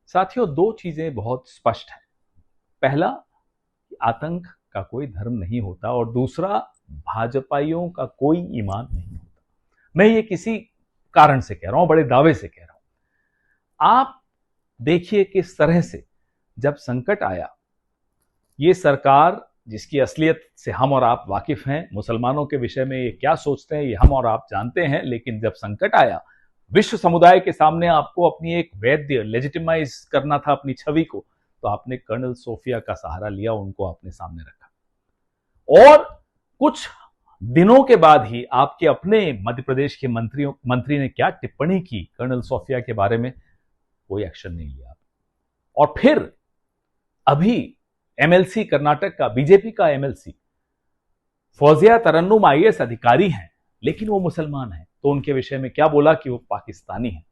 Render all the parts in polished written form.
साथियों, दो चीजें बहुत स्पष्ट हैं। पहला, आतंक का कोई धर्म नहीं होता, और दूसरा, भाजपाइयों का कोई ईमान नहीं होता। मैं ये किसी कारण से कह रहा हूं, बड़े दावे से कह रहा हूं। आप देखिए किस तरह से जब संकट आया, ये सरकार जिसकी असलियत से हम और आप वाकिफ हैं, मुसलमानों के विषय में ये क्या सोचते हैं ये हम और आप जानते हैं, लेकिन जब संकट आया, विश्व समुदाय के सामने आपको अपनी एक वैद्य लेजिटिमाइज करना था अपनी छवि को, तो आपने कर्नल सोफिया का सहारा लिया, उनको आपने सामने रखा। और कुछ दिनों के बाद ही आपके अपने मध्य प्रदेश के मंत्री ने क्या टिप्पणी की कर्नल सोफिया के बारे में, कोई एक्शन नहीं लिया। और फिर अभी एमएलसी कर्नाटक का, बीजेपी का एमएलसी फौजिया तरन्नुम आईएएस अधिकारी हैं, लेकिन वो मुसलमान हैं, तो उनके विषय में क्या बोला कि वो पाकिस्तानी हैं।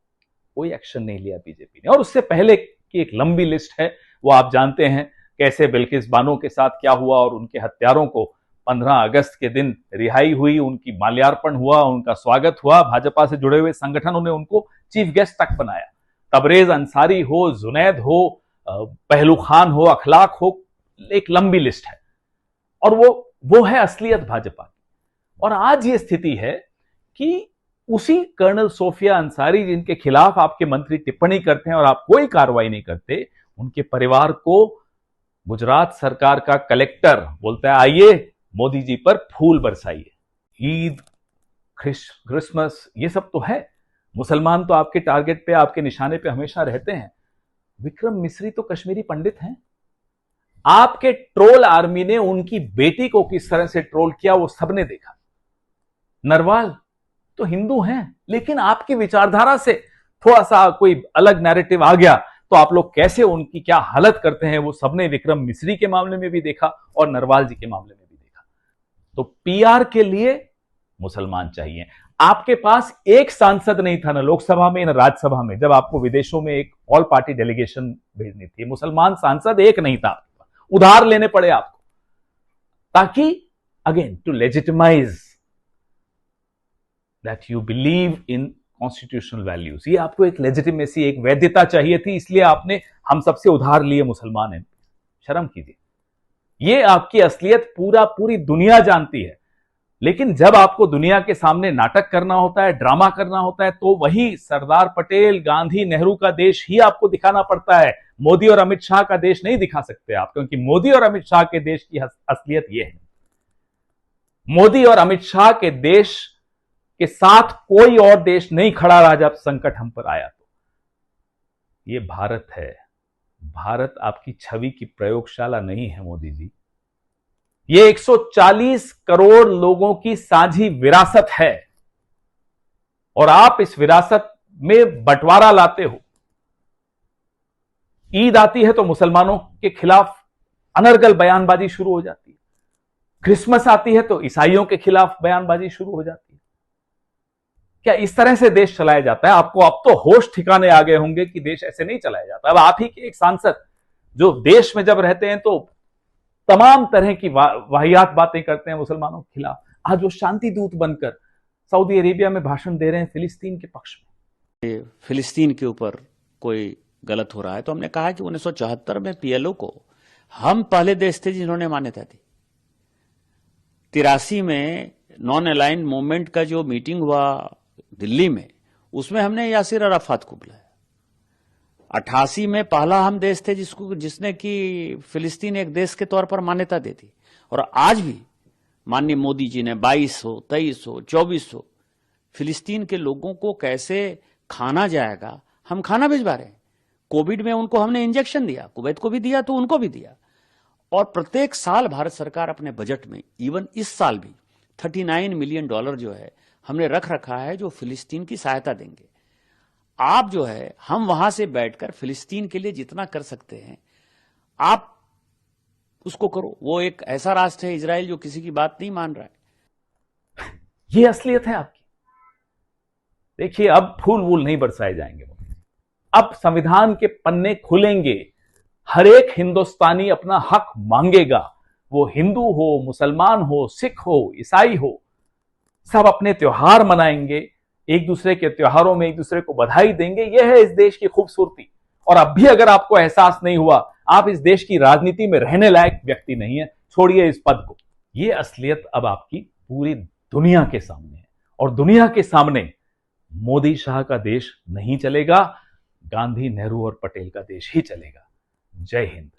कोई एक्शन नहीं लिया बीजेपी ने। और उससे पहले की एक लंबी लिस्ट है, वो आप जानते हैं कैसे बिल्किस बानो के साथ क्या हुआ, और उनके हत्यारों को 15 अगस्त के दिन रिहाई हुई, उनकी माल्यार्पण हुआ, उनका स्वागत हुआ, भाजपा से जुड़े हुए संगठनों ने उनको चीफ गेस्ट तक बनाया। तबरेज अंसारी हो, जुनैद हो, पहलू खान हो, अखलाक हो, एक लंबी लिस्ट है। और वो है असलियत भाजपा की। और आज ये स्थिति है कि उसी कर्नल सोफिया अंसारी जिनके खिलाफ आपके मंत्री टिप्पणी करते हैं और आप कोई कार्रवाई नहीं करते, उनके परिवार को गुजरात सरकार का कलेक्टर बोलता है आइए मोदी जी पर फूल बरसाइए। ईद, क्रिसमस, ये सब तो है, मुसलमान तो आपके टारगेट पे, आपके निशाने पे हमेशा रहते हैं। विक्रम मिस्री तो कश्मीरी पंडित हैं। आपके ट्रोल आर्मी ने उनकी बेटी को किस तरह से ट्रोल किया वो सबने देखा। नरवाल तो हिंदू हैं, लेकिन आपकी विचारधारा से थोड़ा सा कोई अलग नैरेटिव आ गया तो आप लोग कैसे उनकी क्या हालत करते हैं, वो सबने विक्रम मिस्री के मामले में भी देखा और नरवाल जी के मामले में भी देखा। तो पीआर के लिए मुसलमान चाहिए। आपके पास एक सांसद नहीं था, ना लोकसभा में ना राज्यसभा में, जब आपको विदेशों में एक ऑल पार्टी डेलीगेशन भेजनी थी, मुसलमान सांसद एक नहीं था, उधार लेने पड़े आपको, ताकि again to legitimise that you believe in constitutional values. ये आपको एक लेजिटिमेसी, एक वैधता चाहिए थी, इसलिए आपने हम सबसे उधार लिए मुसलमान हैं। शर्म कीजिए, ये आपकी असलियत पूरी दुनिया जानती है। लेकिन जब आपको दुनिया के सामने नाटक करना होता है, ड्रामा करना होता है, तो वही सरदार पटेल, गांधी, नेहरू का देश ही आपको दिखाना पड़ता है। मोदी और अमित शाह का देश नहीं दिखा सकते आप, क्योंकि मोदी और अमित शाह के देश की असलियत यह है। मोदी और अमित शाह के देश के साथ कोई और देश नहीं खड़ा रहा जब संकट हम पर आया। तो ये भारत है। भारत आपकी छवि की प्रयोगशाला नहीं है मोदी जी। ये 140 करोड़ लोगों की साझी विरासत है, और आप इस विरासत में बंटवारा लाते हो। ईद आती है तो मुसलमानों के खिलाफ अनर्गल बयानबाजी शुरू हो जाती है। क्रिसमस आती है तो ईसाइयों के खिलाफ बयानबाजी शुरू हो जाती है। क्या इस तरह से देश चलाया जाता है? आपको अब तो होश ठिकाने आ गए होंगे कि देश ऐसे नहीं चलाया जाता। अब आप ही के एक सांसद जो देश में जब रहते हैं तो तमाम तरह की वाहियात बातें करते हैं मुसलमानों के खिलाफ, आज वो शांति दूत बनकर सऊदी अरेबिया में भाषण दे रहे हैं फिलिस्तीन के पक्ष में। फिलिस्तीन के ऊपर कोई गलत हो रहा है तो हमने कहा कि 1974 में पीएलओ को हम पहले देश थे जिन्होंने मान्यता दी। 83 में नॉन अलाइन मूवमेंट का जो मीटिंग हुआ दिल्ली में, उसमें हमने यासिर अराफात को बुलाया। 88 में पहला हम देश थे जिसने कि फिलिस्तीन एक देश के तौर पर मान्यता दे दी। और आज भी माननीय मोदी जी ने 2200, 2300, 2400 फिलिस्तीन के लोगों को कैसे खाना जाएगा, हम खाना भिजवा रहे हैं। कोविड में उनको हमने इंजेक्शन दिया, कुवैत को भी दिया तो उनको भी दिया। और प्रत्येक साल भारत सरकार अपने बजट में, इवन इस साल भी $39 मिलियन जो है हमने रख रखा है, जो फिलिस्तीन की सहायता देंगे। आप जो है, हम वहां से बैठकर फिलिस्तीन के लिए जितना कर सकते हैं आप उसको करो। वो एक ऐसा राष्ट्र है इजराइल जो किसी की बात नहीं मान रहा है। ये असलियत है आपकी। देखिए, अब फूल वूल नहीं बरसाए जाएंगे, अब संविधान के पन्ने खुलेंगे। हर एक हिंदुस्तानी अपना हक मांगेगा, वो हिंदू हो, मुसलमान हो, सिख हो, ईसाई हो, सब अपने त्योहार मनाएंगे, एक दूसरे के त्योहारों में एक दूसरे को बधाई देंगे। यह है इस देश की खूबसूरती। और अब भी अगर आपको एहसास नहीं हुआ, आप इस देश की राजनीति में रहने लायक व्यक्ति नहीं है, छोड़िए इस पद को। ये असलियत अब आपकी पूरी दुनिया के सामने है, और दुनिया के सामने मोदी शाह का देश नहीं चलेगा, गांधी, नेहरू और पटेल का देश ही चलेगा। जय हिंद।